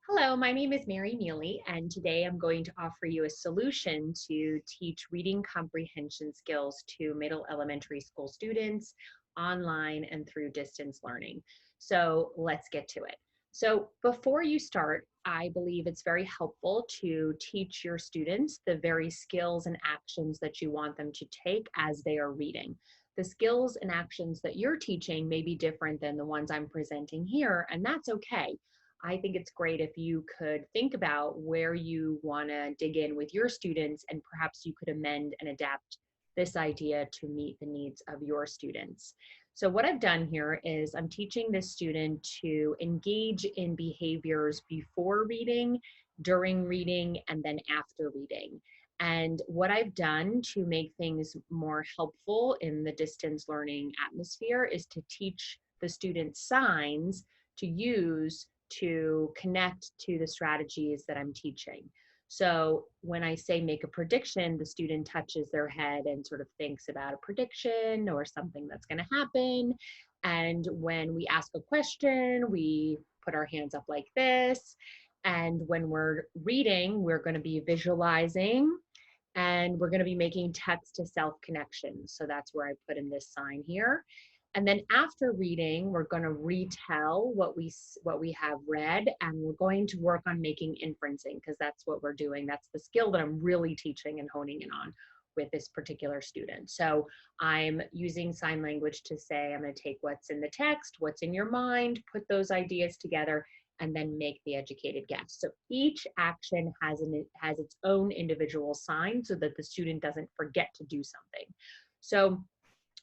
Hello, my name is Mary Neely, and today I'm going to offer you a solution to teach reading comprehension skills to middle elementary school students online and through distance learning. So let's get to it. So before you start, I believe it's very helpful to teach your students the very skills and actions that you want them to take as they are reading. The skills and actions that you're teaching may be different than the ones I'm presenting here, and that's okay. I think it's great if you could think about where you want to dig in with your students, and perhaps you could amend and adapt this idea to meet the needs of your students. So what I've done here is I'm teaching this student to engage in behaviors before reading, during reading, and then after reading. And what I've done to make things more helpful in the distance learning atmosphere is to teach the students signs to use to connect to the strategies that I'm teaching. So when I say make a prediction, the student touches their head and sort of thinks about a prediction or something that's going to happen. And when we ask a question, we put our hands up like this. And when we're reading, we're going to be visualizing and we're going to be making text to self connections. So that's where I put in this sign here. And then after reading, we're going to retell what we have read, and we're going to work on making inferencing because that's what we're doing. That's the skill that I'm really teaching and honing in on with this particular student. So I'm using sign language to say I'm going to take what's in the text, what's in your mind, put those ideas together, and then make the educated guess. So each action has its own individual sign so that the student doesn't forget to do something. So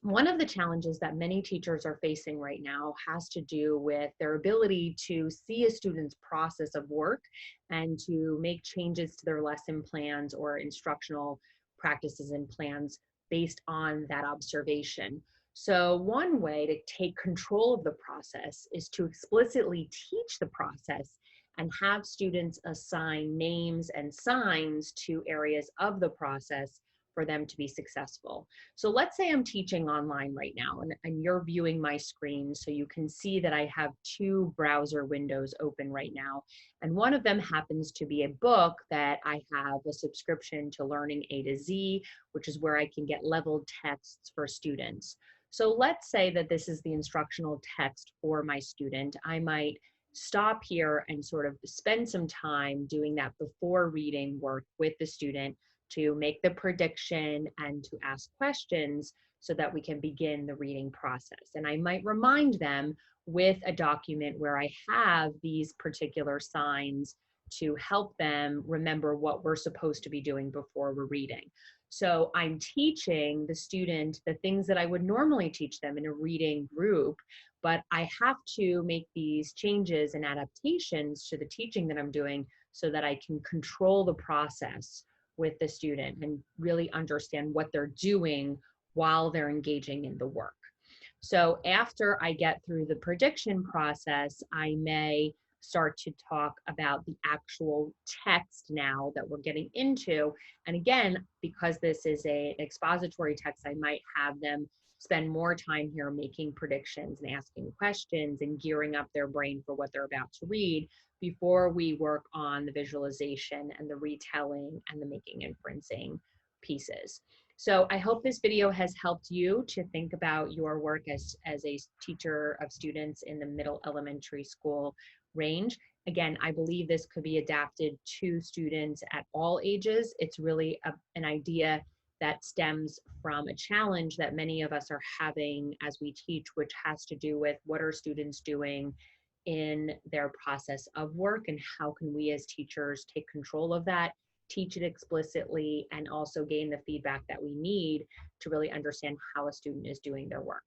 one of the challenges that many teachers are facing right now has to do with their ability to see a student's process of work and to make changes to their lesson plans or instructional practices and plans based on that observation. So one way to take control of the process is to explicitly teach the process and have students assign names and signs to areas of the process for them to be successful. So let's say I'm teaching online right now and you're viewing my screen, so you can see that I have two browser windows open right now. And one of them happens to be a book that I have a subscription to Learning A to Z, which is where I can get leveled texts for students. So let's say that this is the instructional text for my student. I might stop here and sort of spend some time doing that before reading work with the student to make the prediction and to ask questions so that we can begin the reading process. And I might remind them with a document where I have these particular signs to help them remember what we're supposed to be doing before we're reading. So I'm teaching the student the things that I would normally teach them in a reading group, but I have to make these changes and adaptations to the teaching that I'm doing so that I can control the process with the student and really understand what they're doing while they're engaging in the work. So after I get through the prediction process, I may start to talk about the actual text now that we're getting into. And again, because this is an expository text, I might have them spend more time here making predictions and asking questions and gearing up their brain for what they're about to read before we work on the visualization and the retelling and the making inferencing pieces. So I hope this video has helped you to think about your work as a teacher of students in the middle elementary school range. Again, I believe this could be adapted to students at all ages. It's really an idea that stems from a challenge that many of us are having as we teach, which has to do with what are students doing in their process of work and how can we as teachers take control of that, teach it explicitly, and also gain the feedback that we need to really understand how a student is doing their work.